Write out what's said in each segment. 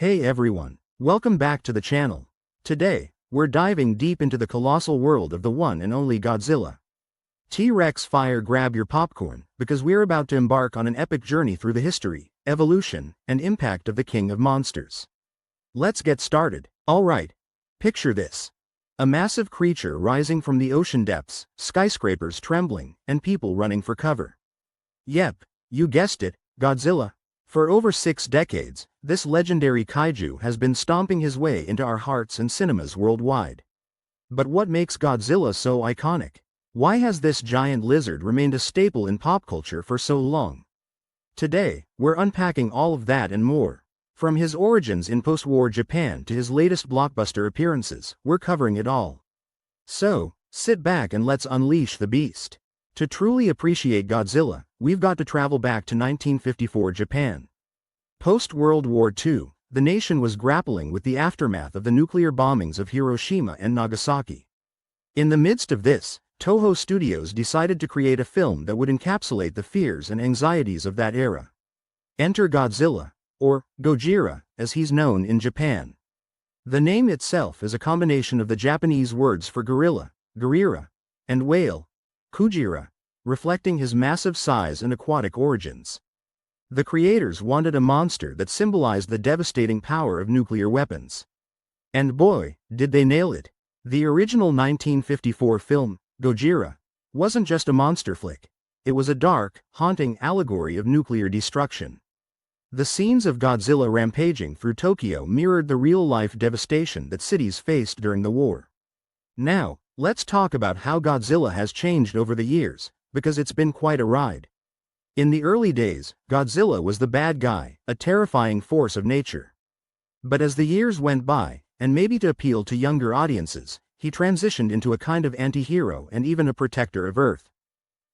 Hey everyone, welcome back to the channel. Today, we're diving deep into the colossal world of the one and only Godzilla. T-Rex fire, grab your popcorn, because we're about to embark on an epic journey through the history, evolution, and impact of the king of monsters. Let's get started. Alright, picture this. A massive creature rising from the ocean depths, skyscrapers trembling, and people running for cover. Yep, you guessed it, Godzilla. For over 6 decades, this legendary kaiju has been stomping his way into our hearts and cinemas worldwide. But what makes Godzilla so iconic? Why has this giant lizard remained a staple in pop culture for so long? Today, we're unpacking all of that and more. From his origins in post-war Japan to his latest blockbuster appearances, we're covering it all. So, sit back and let's unleash the beast. To truly appreciate Godzilla, we've got to travel back to 1954 Japan. Post-World War II, the nation was grappling with the aftermath of the nuclear bombings of Hiroshima and Nagasaki. In the midst of this, Toho Studios decided to create a film that would encapsulate the fears and anxieties of that era. Enter Godzilla, or Gojira, as he's known in Japan. The name itself is a combination of the Japanese words for gorilla, gorira, and whale, Kujira, reflecting his massive size and aquatic origins. The creators wanted a monster that symbolized the devastating power of nuclear weapons. And boy, did they nail it. The original 1954 film, Gojira, wasn't just a monster flick. It was a dark, haunting allegory of nuclear destruction. The scenes of Godzilla rampaging through Tokyo mirrored the real-life devastation that cities faced during the war. Now, let's talk about how Godzilla has changed over the years, because it's been quite a ride. In the early days, Godzilla was the bad guy, a terrifying force of nature. But as the years went by, and maybe to appeal to younger audiences, he transitioned into a kind of anti-hero and even a protector of Earth.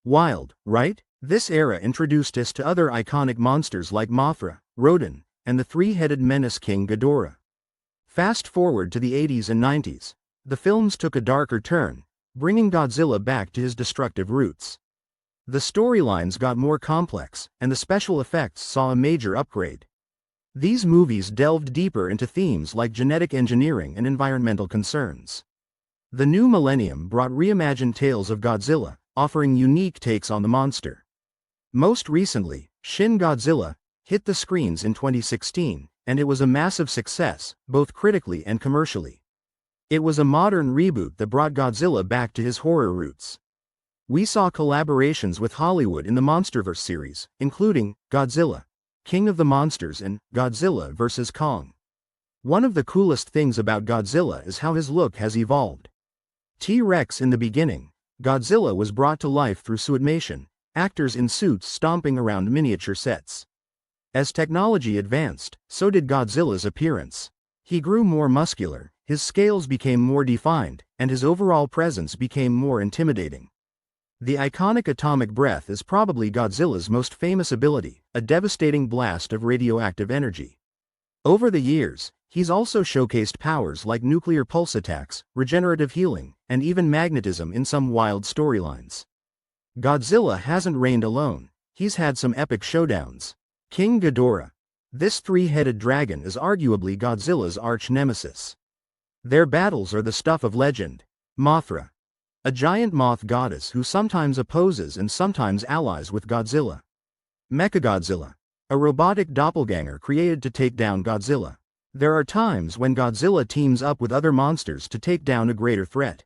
Wild, right? This era introduced us to other iconic monsters like Mothra, Rodan, and the three-headed menace King Ghidorah. Fast forward to the 80s and 90s, the films took a darker turn, bringing Godzilla back to his destructive roots. The storylines got more complex, and the special effects saw a major upgrade. These movies delved deeper into themes like genetic engineering and environmental concerns. The new millennium brought reimagined tales of Godzilla, offering unique takes on the monster. Most recently, Shin Godzilla hit the screens in 2016, and it was a massive success, both critically and commercially. It was a modern reboot that brought Godzilla back to his horror roots. We saw collaborations with Hollywood in the MonsterVerse series, including Godzilla, King of the Monsters and Godzilla vs. Kong. One of the coolest things about Godzilla is how his look has evolved. T-Rex in the beginning, Godzilla was brought to life through suitmation, actors in suits stomping around miniature sets. As technology advanced, so did Godzilla's appearance. He grew more muscular, his scales became more defined, and his overall presence became more intimidating. The iconic atomic breath is probably Godzilla's most famous ability, a devastating blast of radioactive energy. Over the years, he's also showcased powers like nuclear pulse attacks, regenerative healing, and even magnetism in some wild storylines. Godzilla hasn't reigned alone, he's had some epic showdowns. King Ghidorah. This three-headed dragon is arguably Godzilla's arch-nemesis. Their battles are the stuff of legend. Mothra, a giant moth goddess who sometimes opposes and sometimes allies with Godzilla. Mechagodzilla, a robotic doppelganger created to take down Godzilla. There are times when Godzilla teams up with other monsters to take down a greater threat.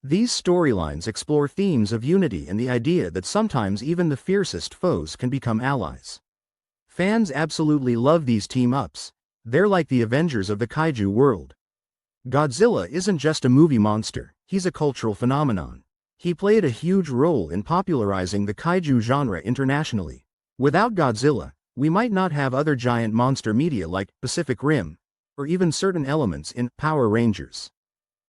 These storylines explore themes of unity and the idea that sometimes even the fiercest foes can become allies. Fans absolutely love these team-ups. They're like the Avengers of the kaiju world. Godzilla isn't just a movie monster, he's a cultural phenomenon. He played a huge role in popularizing the kaiju genre internationally. Without Godzilla, we might not have other giant monster media like Pacific Rim, or even certain elements in Power Rangers.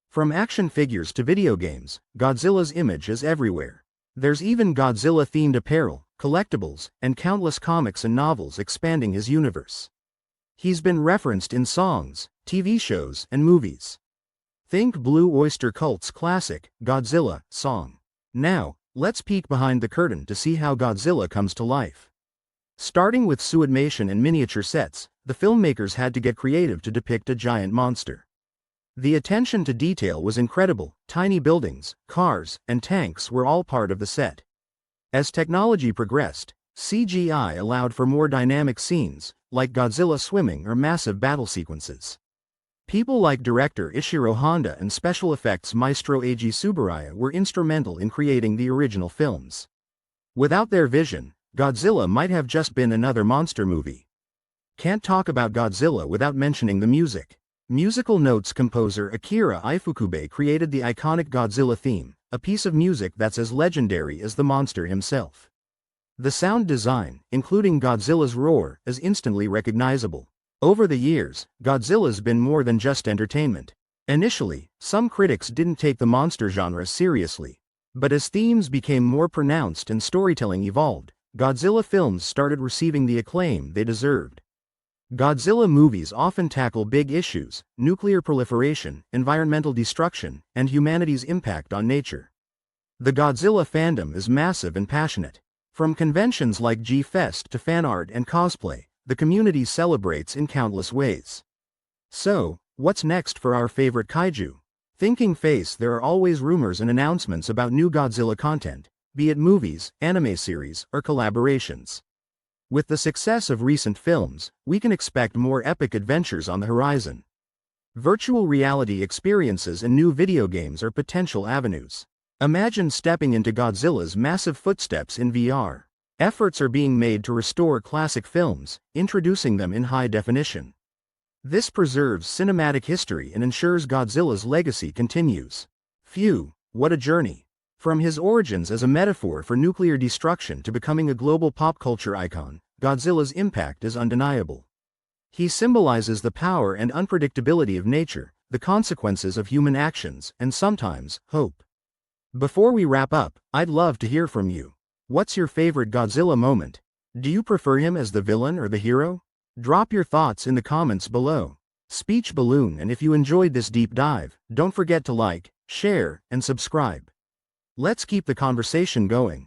From action figures to video games, Godzilla's image is everywhere. There's even Godzilla-themed apparel, collectibles, and countless comics and novels expanding his universe. He's been referenced in songs, TV shows, and movies. Think Blue Oyster Cult's classic, Godzilla, song. Now, let's peek behind the curtain to see how Godzilla comes to life. Starting with suitmation and miniature sets, the filmmakers had to get creative to depict a giant monster. The attention to detail was incredible. Tiny buildings, cars, and tanks were all part of the set. As technology progressed, CGI allowed for more dynamic scenes, like Godzilla swimming or massive battle sequences. People like director Ishiro Honda and special effects maestro Eiji Tsuburaya were instrumental in creating the original films. Without their vision, Godzilla might have just been another monster movie. Can't talk about Godzilla without mentioning the music. Musical notes composer Akira Ifukube created the iconic Godzilla theme, a piece of music that's as legendary as the monster himself. The sound design, including Godzilla's roar, is instantly recognizable. Over the years, Godzilla's been more than just entertainment. Initially, some critics didn't take the monster genre seriously. But as themes became more pronounced and storytelling evolved, Godzilla films started receiving the acclaim they deserved. Godzilla movies often tackle big issues: nuclear proliferation, environmental destruction, and humanity's impact on nature. The Godzilla fandom is massive and passionate. From conventions like G-Fest to fan art and cosplay, the community celebrates in countless ways. So, what's next for our favorite kaiju? Thinking face, there are always rumors and announcements about new Godzilla content, be it movies, anime series, or collaborations. With the success of recent films, we can expect more epic adventures on the horizon. Virtual reality experiences and new video games are potential avenues. Imagine stepping into Godzilla's massive footsteps in VR. Efforts are being made to restore classic films, introducing them in high definition. This preserves cinematic history and ensures Godzilla's legacy continues. Phew, what a journey! From his origins as a metaphor for nuclear destruction to becoming a global pop culture icon, Godzilla's impact is undeniable. He symbolizes the power and unpredictability of nature, the consequences of human actions, and sometimes, hope. Before we wrap up, I'd love to hear from you. What's your favorite Godzilla moment? Do you prefer him as the villain or the hero? Drop your thoughts in the comments below. Speech balloon, and if you enjoyed this deep dive, don't forget to like, share, and subscribe. Let's keep the conversation going.